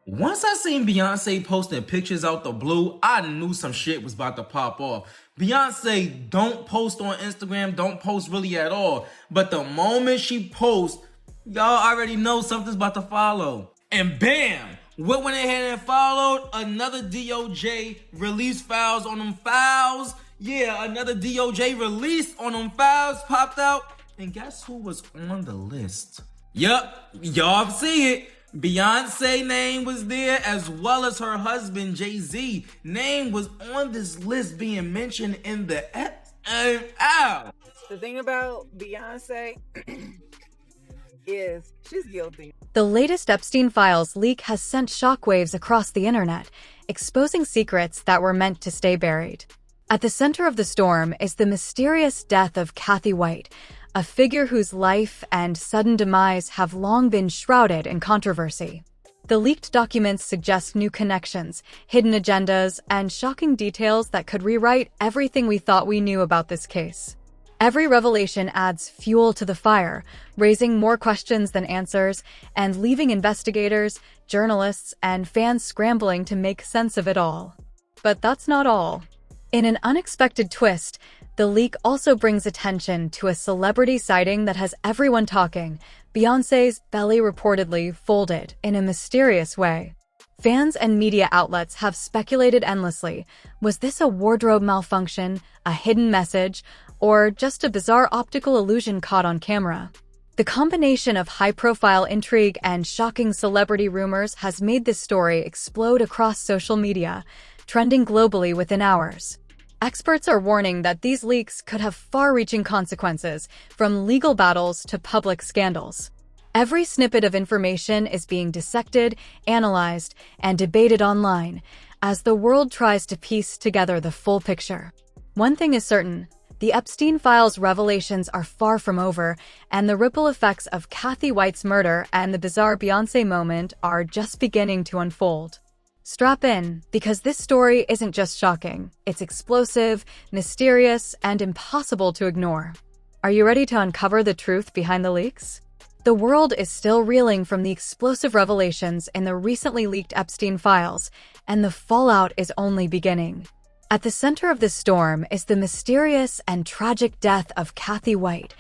Once I seen Beyonce posting pictures out the blue, I knew some shit was about to pop off. Beyonce don't post on Instagram, don't post really at all. But the moment she posts, y'all already know something's about to follow. And bam! What went ahead and followed? Another DOJ release files on them files. Yeah, another DOJ release on them files popped out. And guess who was on the list? Yup, y'all see it. Beyonce name was there, as well as her husband Jay-Z name was on this list being mentioned in the The thing about Beyonce is she's guilty. The latest Epstein files leak has sent shockwaves across the internet, exposing secrets that were meant to stay buried. At the center of the storm is the mysterious death of Cathy White, a figure whose life and sudden demise have long been shrouded in controversy. The leaked documents suggest new connections, hidden agendas, and shocking details that could rewrite everything we thought we knew about this case. Every revelation adds fuel to the fire, raising more questions than answers, and leaving investigators, journalists, and fans scrambling to make sense of it all. But that's not all. In an unexpected twist, the leak also brings attention to a celebrity sighting that has everyone talking. Beyonce's belly reportedly folded in a mysterious way. Fans and media outlets have speculated endlessly. Was this a wardrobe malfunction, a hidden message, or just a bizarre optical illusion caught on camera? The combination of high-profile intrigue and shocking celebrity rumors has made this story explode across social media, trending globally within hours. Experts are warning that these leaks could have far-reaching consequences, from legal battles to public scandals. Every snippet of information is being dissected, analyzed, and debated online, as the world tries to piece together the full picture. One thing is certain: the Epstein files revelations are far from over, and the ripple effects of Cathy White's murder and the bizarre Beyonce moment are just beginning to unfold. Strap in, because this story isn't just shocking, it's explosive, mysterious, and impossible to ignore. Are you ready to uncover the truth behind the leaks? The world is still reeling from the explosive revelations in the recently leaked Epstein files, and the fallout is only beginning. At the center of this storm is the mysterious and tragic death of Cathy White,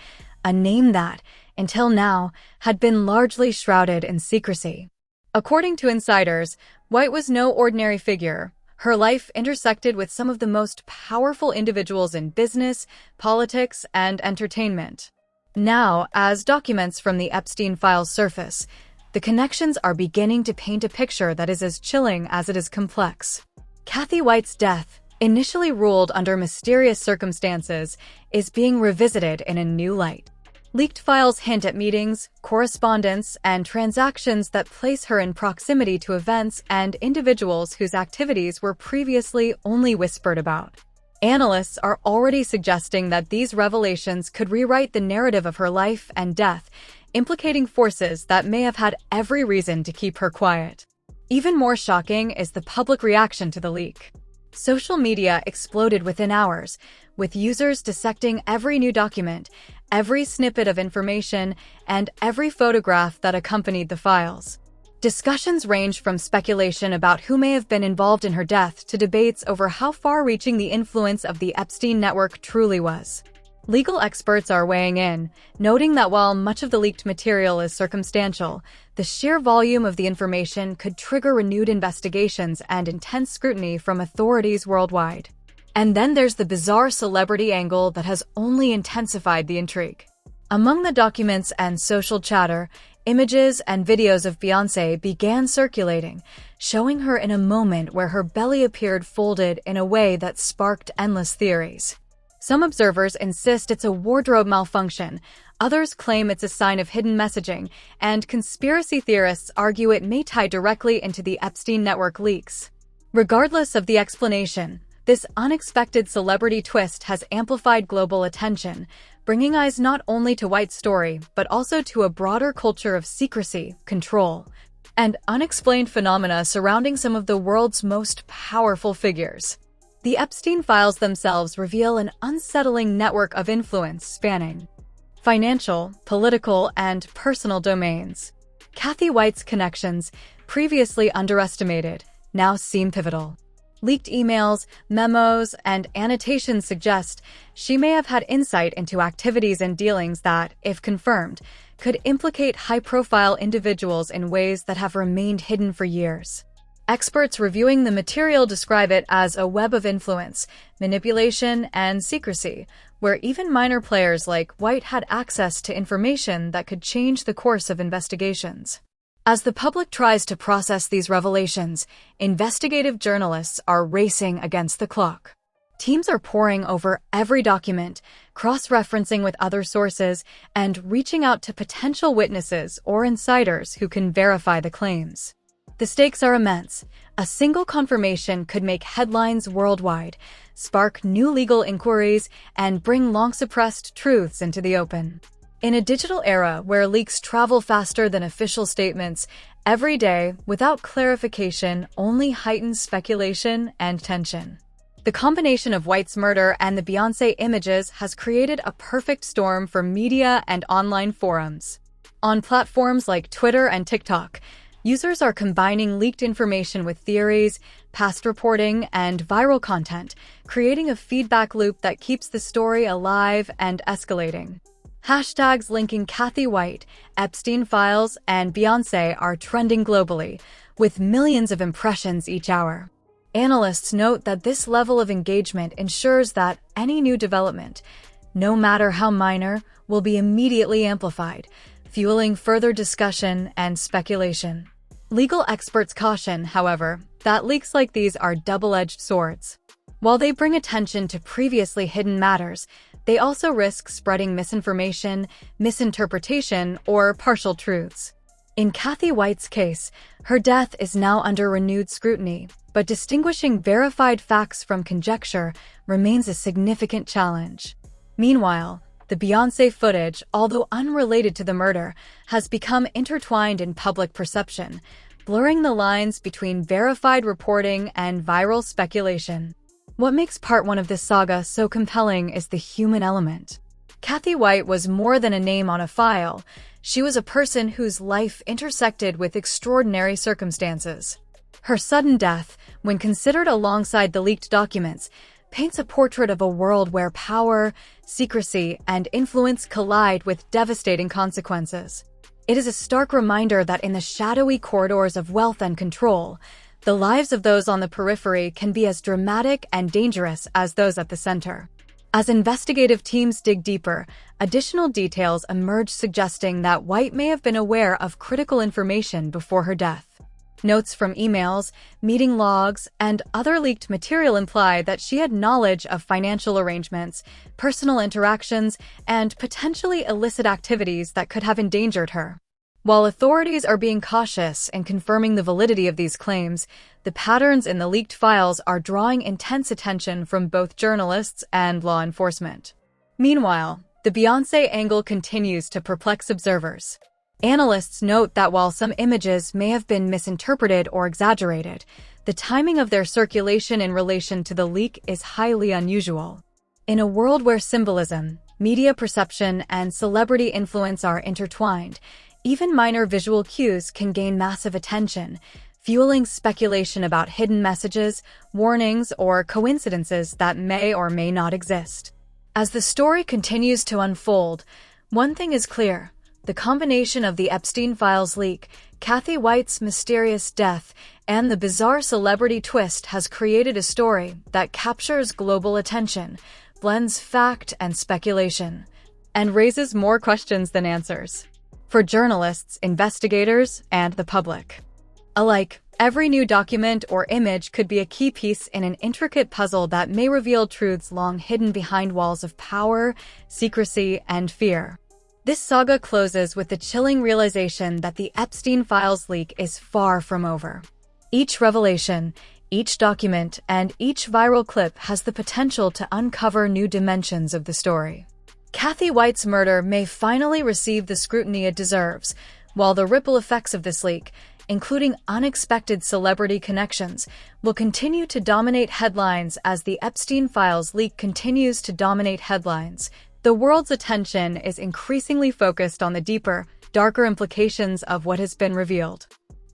a name that, until now, had been largely shrouded in secrecy. According to insiders, White was no ordinary figure. Her life intersected with some of the most powerful individuals in business, politics, and entertainment. Now, as documents from the Epstein files surface, the connections are beginning to paint a picture that is as chilling as it is complex. Cathy White's death, initially ruled under mysterious circumstances, is being revisited in a new light. Leaked files hint at meetings, correspondence, and transactions that place her in proximity to events and individuals whose activities were previously only whispered about. Analysts are already suggesting that these revelations could rewrite the narrative of her life and death, implicating forces that may have had every reason to keep her quiet. Even more shocking is the public reaction to the leak. Social media exploded within hours, with users dissecting every new document, every snippet of information, and every photograph that accompanied the files. Discussions range from speculation about who may have been involved in her death to debates over how far-reaching the influence of the Epstein network truly was. Legal experts are weighing in, noting that while much of the leaked material is circumstantial, the sheer volume of the information could trigger renewed investigations and intense scrutiny from authorities worldwide. And then there's the bizarre celebrity angle that has only intensified the intrigue. Among the documents and social chatter, images and videos of Beyonce began circulating, showing her in a moment where her belly appeared folded in a way that sparked endless theories. Some observers insist it's a wardrobe malfunction, others claim it's a sign of hidden messaging, and conspiracy theorists argue it may tie directly into the Epstein network leaks. Regardless of the explanation, this unexpected celebrity twist has amplified global attention, bringing eyes not only to White's story, but also to a broader culture of secrecy, control, and unexplained phenomena surrounding some of the world's most powerful figures. The Epstein files themselves reveal an unsettling network of influence spanning financial, political, and personal domains. Cathy White's connections, previously underestimated, now seem pivotal. Leaked emails, memos, and annotations suggest she may have had insight into activities and dealings that, if confirmed, could implicate high-profile individuals in ways that have remained hidden for years. Experts reviewing the material describe it as a web of influence, manipulation, and secrecy, where even minor players like White had access to information that could change the course of investigations. As the public tries to process these revelations, investigative journalists are racing against the clock. Teams are poring over every document, cross-referencing with other sources, and reaching out to potential witnesses or insiders who can verify the claims. The stakes are immense. A single confirmation could make headlines worldwide, spark new legal inquiries, and bring long-suppressed truths into the open. In a digital era where leaks travel faster than official statements, every day, without clarification, only heightens speculation and tension. The combination of White's murder and the Beyonce images has created a perfect storm for media and online forums. On platforms like Twitter and TikTok, users are combining leaked information with theories, past reporting, and viral content, creating a feedback loop that keeps the story alive and escalating. Hashtags linking Cathy White, Epstein files, and Beyonce are trending globally, with millions of impressions each hour. Analysts note that this level of engagement ensures that any new development, no matter how minor, will be immediately amplified, fueling further discussion and speculation. Legal experts caution, however, that leaks like these are double-edged swords. While they bring attention to previously hidden matters, they also risk spreading misinformation, misinterpretation, or partial truths. In Cathy White's case, her death is now under renewed scrutiny, but distinguishing verified facts from conjecture remains a significant challenge. Meanwhile, the Beyonce footage, although unrelated to the murder, has become intertwined in public perception, blurring the lines between verified reporting and viral speculation. What makes part one of this saga so compelling is the human element. Cathy White was more than a name on a file. She was a person whose life intersected with extraordinary circumstances. Her sudden death, when considered alongside the leaked documents, paints a portrait of a world where power, secrecy, and influence collide with devastating consequences. It is a stark reminder that in the shadowy corridors of wealth and control, the lives of those on the periphery can be as dramatic and dangerous as those at the center. As investigative teams dig deeper, additional details emerge suggesting that White may have been aware of critical information before her death. Notes from emails, meeting logs, and other leaked material imply that she had knowledge of financial arrangements, personal interactions, and potentially illicit activities that could have endangered her. While authorities are being cautious in confirming the validity of these claims, the patterns in the leaked files are drawing intense attention from both journalists and law enforcement. Meanwhile, the Beyonce angle continues to perplex observers. Analysts note that while some images may have been misinterpreted or exaggerated, the timing of their circulation in relation to the leak is highly unusual. In a world where symbolism, media perception, and celebrity influence are intertwined, even minor visual cues can gain massive attention, fueling speculation about hidden messages, warnings, or coincidences that may or may not exist. As the story continues to unfold, one thing is clear. The combination of the Epstein files leak, Cathy White's mysterious death, and the bizarre celebrity twist has created a story that captures global attention, blends fact and speculation, and raises more questions than answers. For journalists, investigators, and the public alike, every new document or image could be a key piece in an intricate puzzle that may reveal truths long hidden behind walls of power, secrecy, and fear. This saga closes with the chilling realization that the Epstein files leak is far from over. Each revelation, each document, and each viral clip has the potential to uncover new dimensions of the story. Cathy White's murder may finally receive the scrutiny it deserves, while the ripple effects of this leak, including unexpected celebrity connections, will continue to dominate headlines as the Epstein files leak continues to dominate headlines. The world's attention is increasingly focused on the deeper, darker implications of what has been revealed.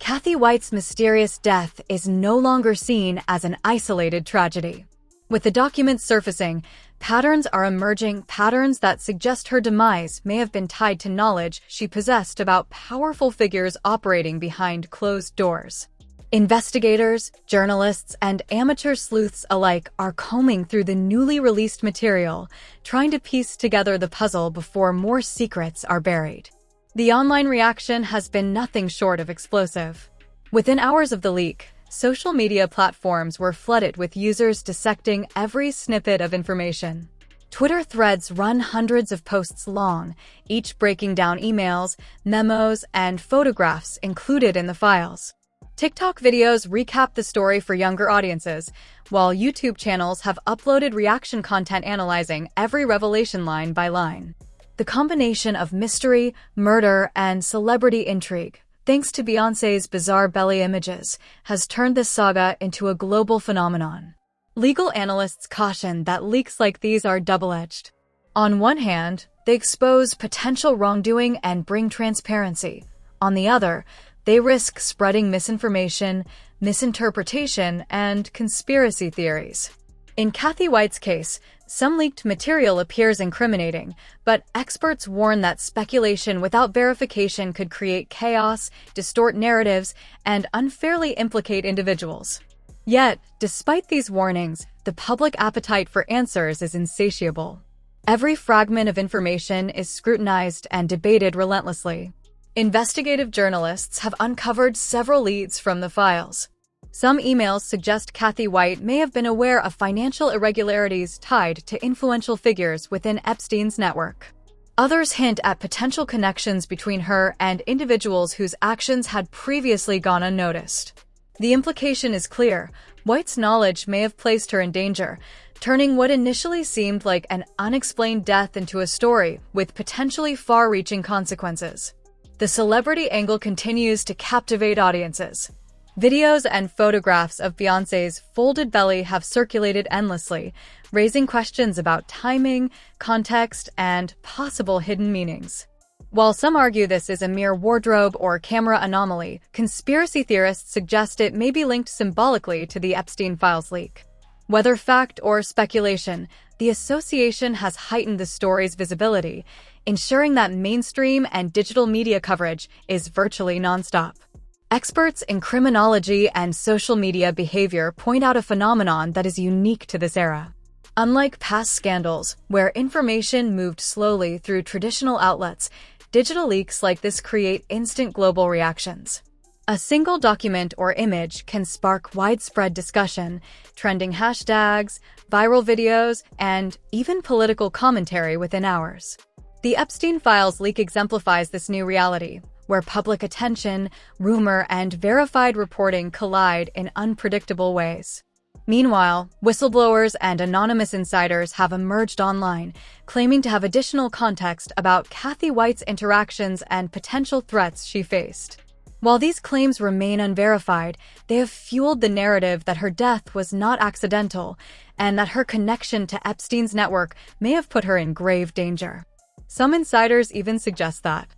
Cathy White's mysterious death is no longer seen as an isolated tragedy. With the documents surfacing, patterns are emerging, patterns that suggest her demise may have been tied to knowledge she possessed about powerful figures operating behind closed doors. Investigators, journalists, and amateur sleuths alike are combing through the newly released material, trying to piece together the puzzle before more secrets are buried. The online reaction has been nothing short of explosive. Within hours of the leak, social media platforms were flooded with users dissecting every snippet of information. Twitter threads run hundreds of posts long, each breaking down emails, memos, and photographs included in the files. TikTok videos recap the story for younger audiences, while YouTube channels have uploaded reaction content analyzing every revelation line by line. The combination of mystery, murder, and celebrity intrigue, thanks to Beyonce's bizarre belly images, has turned this saga into a global phenomenon. Legal analysts caution that leaks like these are double-edged. On one hand, they expose potential wrongdoing and bring transparency. On the other, they risk spreading misinformation, misinterpretation, and conspiracy theories. In Cathy White's case, some leaked material appears incriminating, but experts warn that speculation without verification could create chaos, distort narratives, and unfairly implicate individuals. Yet, despite these warnings, the public appetite for answers is insatiable. Every fragment of information is scrutinized and debated relentlessly. Investigative journalists have uncovered several leads from the files. Some emails suggest Cathy White may have been aware of financial irregularities tied to influential figures within Epstein's network. Others hint at potential connections between her and individuals whose actions had previously gone unnoticed. The implication is clear. White's knowledge may have placed her in danger, turning what initially seemed like an unexplained death into a story with potentially far-reaching consequences. The celebrity angle continues to captivate audiences. Videos and photographs of Beyonce's folded belly have circulated endlessly, raising questions about timing, context, and possible hidden meanings. While some argue this is a mere wardrobe or camera anomaly, conspiracy theorists suggest it may be linked symbolically to the Epstein files leak. Whether fact or speculation, the association has heightened the story's visibility, ensuring that mainstream and digital media coverage is virtually nonstop. Experts in criminology and social media behavior point out a phenomenon that is unique to this era. Unlike past scandals, where information moved slowly through traditional outlets, digital leaks like this create instant global reactions. A single document or image can spark widespread discussion, trending hashtags, viral videos, and even political commentary within hours. The Epstein files leak exemplifies this new reality, where public attention, rumor, and verified reporting collide in unpredictable ways. Meanwhile, whistleblowers and anonymous insiders have emerged online, claiming to have additional context about Cathy White's interactions and potential threats she faced. While these claims remain unverified, they have fueled the narrative that her death was not accidental and that her connection to Epstein's network may have put her in grave danger. Some insiders even suggest that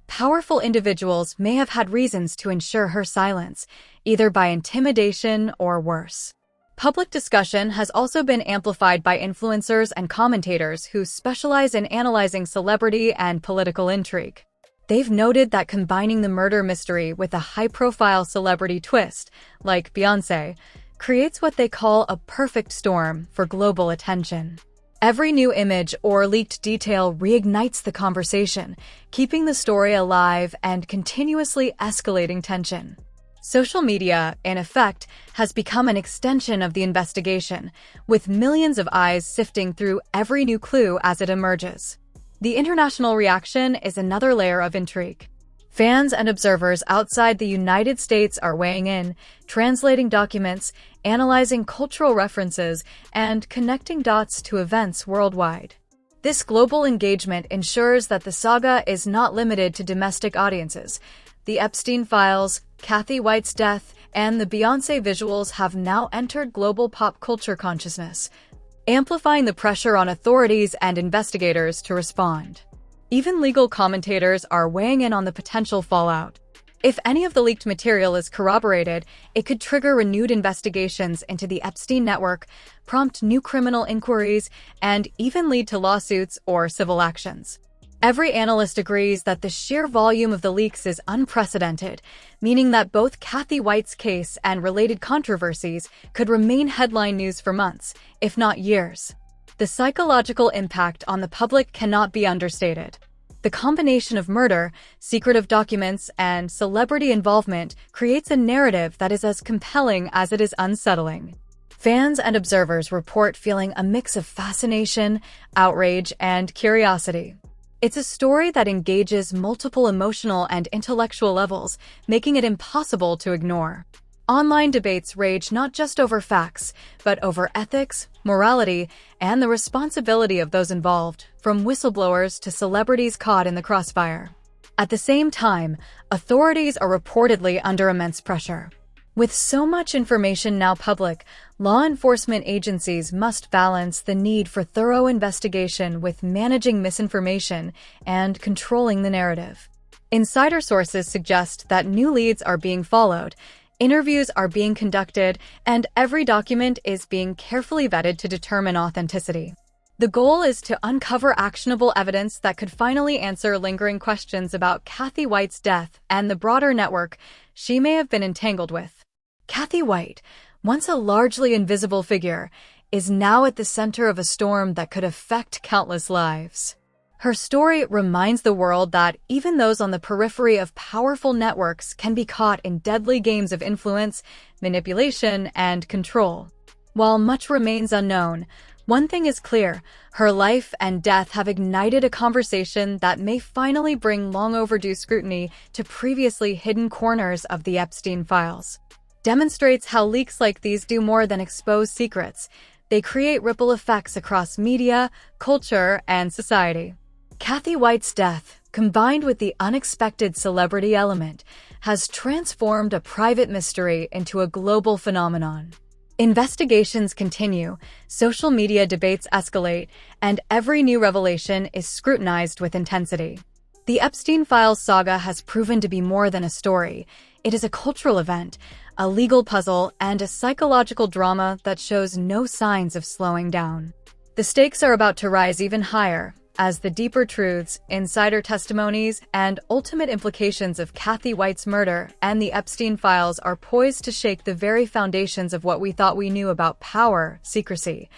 powerful individuals may have had reasons to ensure her silence, either by intimidation or worse. Public discussion has also been amplified by influencers and commentators who specialize in analyzing celebrity and political intrigue. They've noted that combining the murder mystery with a high-profile celebrity twist, like Beyonce, creates what they call a perfect storm for global attention. Every new image or leaked detail reignites the conversation, keeping the story alive and continuously escalating tension. Social media, in effect, has become an extension of the investigation, with millions of eyes sifting through every new clue as it emerges. The international reaction is another layer of intrigue. Fans and observers outside the United States are weighing in, translating documents, analyzing cultural references, and connecting dots to events worldwide. This global engagement ensures that the saga is not limited to domestic audiences. The Epstein files, Cathy White's death, and the Beyonce visuals have now entered global pop culture consciousness, amplifying the pressure on authorities and investigators to respond. Even legal commentators are weighing in on the potential fallout. If any of the leaked material is corroborated, it could trigger renewed investigations into the Epstein network, prompt new criminal inquiries, and even lead to lawsuits or civil actions. Every analyst agrees that the sheer volume of the leaks is unprecedented, meaning that both Cathy White's case and related controversies could remain headline news for months, if not years. The psychological impact on the public cannot be understated. The combination of murder, secretive documents, and celebrity involvement creates a narrative that is as compelling as it is unsettling. Fans and observers report feeling a mix of fascination, outrage, and curiosity. It's a story that engages multiple emotional and intellectual levels, making it impossible to ignore. Online debates rage not just over facts, but over ethics, morality, and the responsibility of those involved, from whistleblowers to celebrities caught in the crossfire. At the same time, authorities are reportedly under immense pressure. With so much information now public, law enforcement agencies must balance the need for thorough investigation with managing misinformation and controlling the narrative. Insider sources suggest that new leads are being followed, interviews are being conducted, and every document is being carefully vetted to determine authenticity. The goal is to uncover actionable evidence that could finally answer lingering questions about Cathy White's death and the broader network she may have been entangled with. Cathy White, once a largely invisible figure, is now at the center of a storm that could affect countless lives. Her story reminds the world that even those on the periphery of powerful networks can be caught in deadly games of influence, manipulation, and control. While much remains unknown, one thing is clear: her life and death have ignited a conversation that may finally bring long overdue scrutiny to previously hidden corners of the Epstein files. Demonstrates how leaks like these do more than expose secrets. They create ripple effects across media, culture, and society. Cathy White's death, combined with the unexpected celebrity element, has transformed a private mystery into a global phenomenon. Investigations continue, social media debates escalate, and every new revelation is scrutinized with intensity. The Epstein Files saga has proven to be more than a story. It is a cultural event, a legal puzzle, and a psychological drama that shows no signs of slowing down. The stakes are about to rise even higher, as the deeper truths, insider testimonies, and ultimate implications of Cathy White's murder and the Epstein files are poised to shake the very foundations of what we thought we knew about power, secrecy,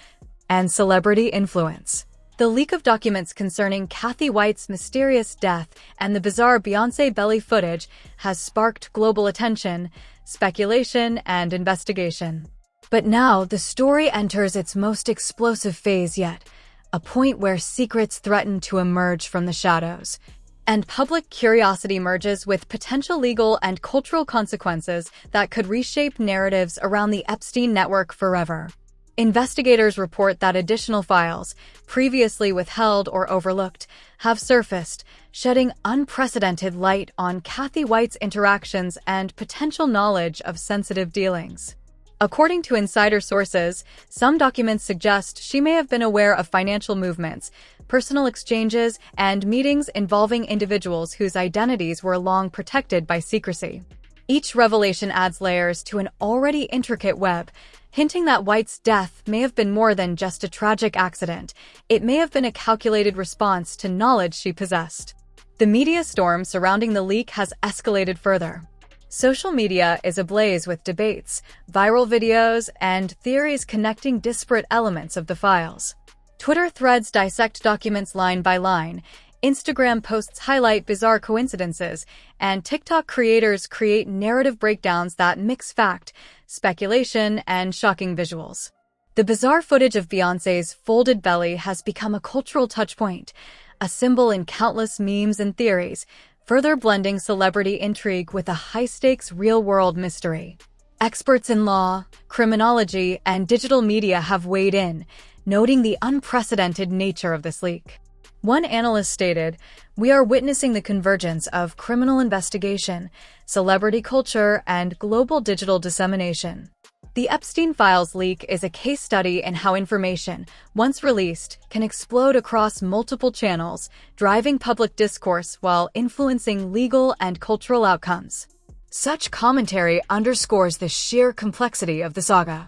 and celebrity influence. The leak of documents concerning Cathy White's mysterious death and the bizarre Beyonce belly footage has sparked global attention, speculation, and investigation. But now the story enters its most explosive phase yet, a point where secrets threaten to emerge from the shadows, and public curiosity merges with potential legal and cultural consequences that could reshape narratives around the Epstein network forever. Investigators report that additional files, previously withheld or overlooked, have surfaced, shedding unprecedented light on Cathy White's interactions and potential knowledge of sensitive dealings. According to insider sources, some documents suggest she may have been aware of financial movements, personal exchanges, and meetings involving individuals whose identities were long protected by secrecy. Each revelation adds layers to an already intricate web, hinting that White's death may have been more than just a tragic accident. It may have been a calculated response to knowledge she possessed. The media storm surrounding the leak has escalated further. Social media is ablaze with debates, viral videos, and theories connecting disparate elements of the files. Twitter threads dissect documents line by line, Instagram posts highlight bizarre coincidences, and TikTok creators create narrative breakdowns that mix fact, speculation, and shocking visuals. The bizarre footage of Beyonce's folded belly has become a cultural touchpoint, a symbol in countless memes and theories, further blending celebrity intrigue with a high-stakes real-world mystery. Experts in law, criminology, and digital media have weighed in, noting the unprecedented nature of this leak. One analyst stated, "We are witnessing the convergence of criminal investigation, celebrity culture, and global digital dissemination." The Epstein Files leak is a case study in how information, once released, can explode across multiple channels, driving public discourse while influencing legal and cultural outcomes. Such commentary underscores the sheer complexity of the saga.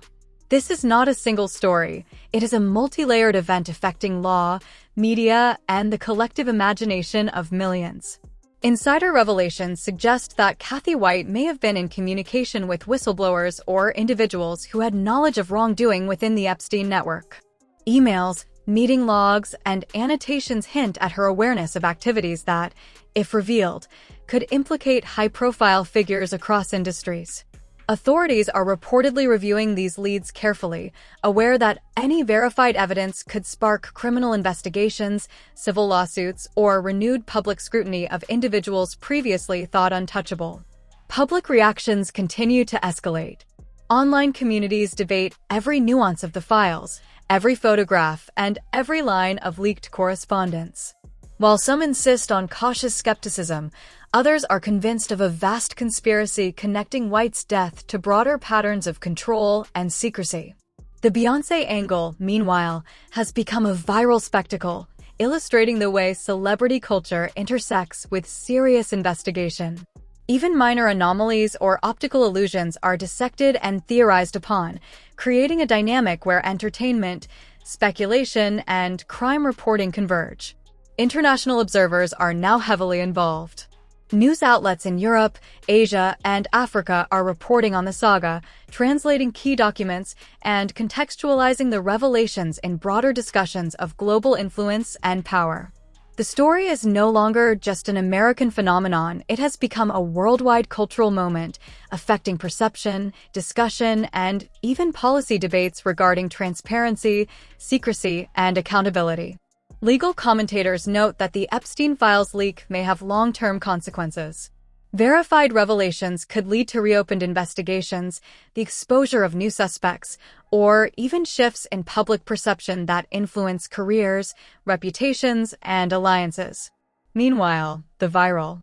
This is not a single story. It is a multi-layered event affecting law, media, and the collective imagination of millions. Insider revelations suggest that Cathy White may have been in communication with whistleblowers or individuals who had knowledge of wrongdoing within the Epstein network. Emails, meeting logs, and annotations hint at her awareness of activities that, if revealed, could implicate high-profile figures across industries. Authorities are reportedly reviewing these leads carefully, aware that any verified evidence could spark criminal investigations, civil lawsuits, or renewed public scrutiny of individuals previously thought untouchable. Public reactions continue to escalate. Online communities debate every nuance of the files, every photograph, and every line of leaked correspondence. While some insist on cautious skepticism, others are convinced of a vast conspiracy connecting White's death to broader patterns of control and secrecy. The Beyonce angle, meanwhile, has become a viral spectacle, illustrating the way celebrity culture intersects with serious investigation. Even minor anomalies or optical illusions are dissected and theorized upon, creating a dynamic where entertainment, speculation, and crime reporting converge. International observers are now heavily involved. News outlets in Europe, Asia, and Africa are reporting on the saga, translating key documents and contextualizing the revelations in broader discussions of global influence and power. The story is no longer just an American phenomenon, it has become a worldwide cultural moment, affecting perception, discussion, and even policy debates regarding transparency, secrecy, and accountability. Legal commentators note that the Epstein Files leak may have long-term consequences. Verified revelations could lead to reopened investigations, the exposure of new suspects, or even shifts in public perception that influence careers, reputations, and alliances. Meanwhile, the viral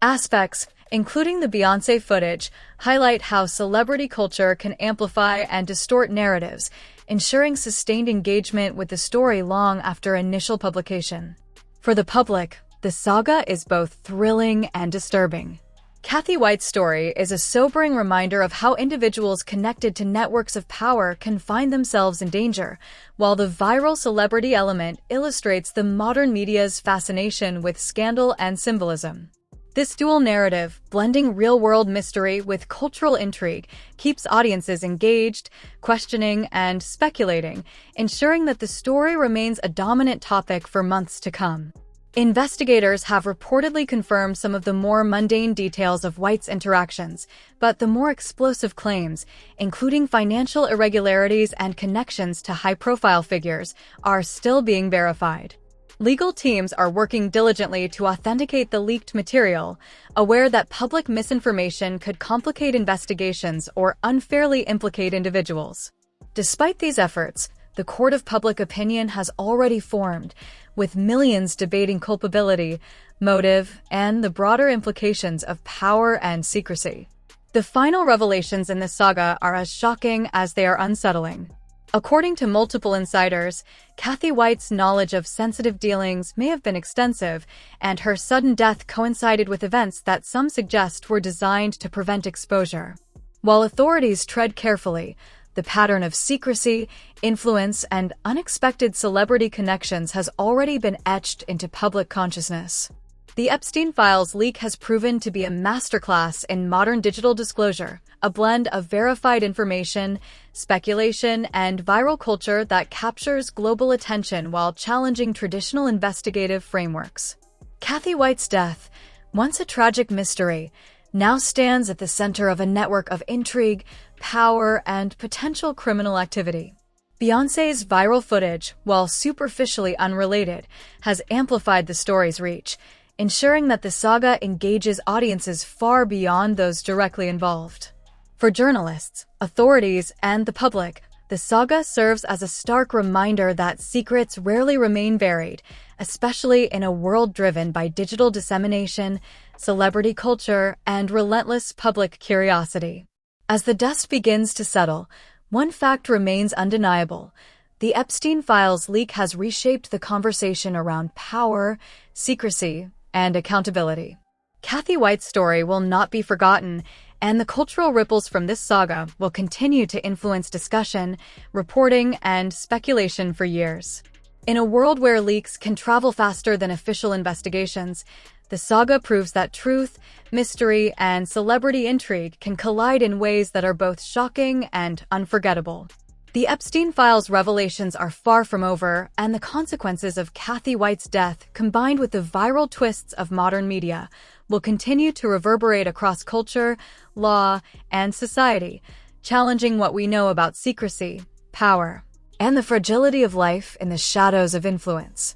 aspects, including the Beyonce footage, highlight how celebrity culture can amplify and distort narratives, ensuring sustained engagement with the story long after initial publication. For the public, the saga is both thrilling and disturbing. Cathy White's story is a sobering reminder of how individuals connected to networks of power can find themselves in danger, while the viral celebrity element illustrates the modern media's fascination with scandal and symbolism. This dual narrative, blending real-world mystery with cultural intrigue, keeps audiences engaged, questioning, and speculating, ensuring that the story remains a dominant topic for months to come. Investigators have reportedly confirmed some of the more mundane details of White's interactions, but the more explosive claims, including financial irregularities and connections to high-profile figures, are still being verified. Legal teams are working diligently to authenticate the leaked material, aware that public misinformation could complicate investigations or unfairly implicate individuals. Despite these efforts, the court of public opinion has already formed, with millions debating culpability, motive, and the broader implications of power and secrecy. The final revelations in this saga are as shocking as they are unsettling. According to multiple insiders, Cathy White's knowledge of sensitive dealings may have been extensive, and her sudden death coincided with events that some suggest were designed to prevent exposure. While authorities tread carefully, the pattern of secrecy, influence, and unexpected celebrity connections has already been etched into public consciousness. The Epstein Files leak has proven to be a masterclass in modern digital disclosure, a blend of verified information, speculation, and viral culture that captures global attention while challenging traditional investigative frameworks. Cathy White's death, once a tragic mystery, now stands at the center of a network of intrigue, power, and potential criminal activity. Beyonce's viral footage, while superficially unrelated, has amplified the story's reach, ensuring that the saga engages audiences far beyond those directly involved. For journalists, authorities, and the public, the saga serves as a stark reminder that secrets rarely remain buried, especially in a world driven by digital dissemination, celebrity culture, and relentless public curiosity. As the dust begins to settle, one fact remains undeniable. The Epstein files leak has reshaped the conversation around power, secrecy, and accountability. Cathy White's story will not be forgotten, and the cultural ripples from this saga will continue to influence discussion, reporting, and speculation for years. In a world where leaks can travel faster than official investigations, the saga proves that truth, mystery, and celebrity intrigue can collide in ways that are both shocking and unforgettable. The Epstein files revelations are far from over, and the consequences of Cathy White's death, combined with the viral twists of modern media, will continue to reverberate across culture, law, and society, challenging what we know about secrecy, power, and the fragility of life in the shadows of influence.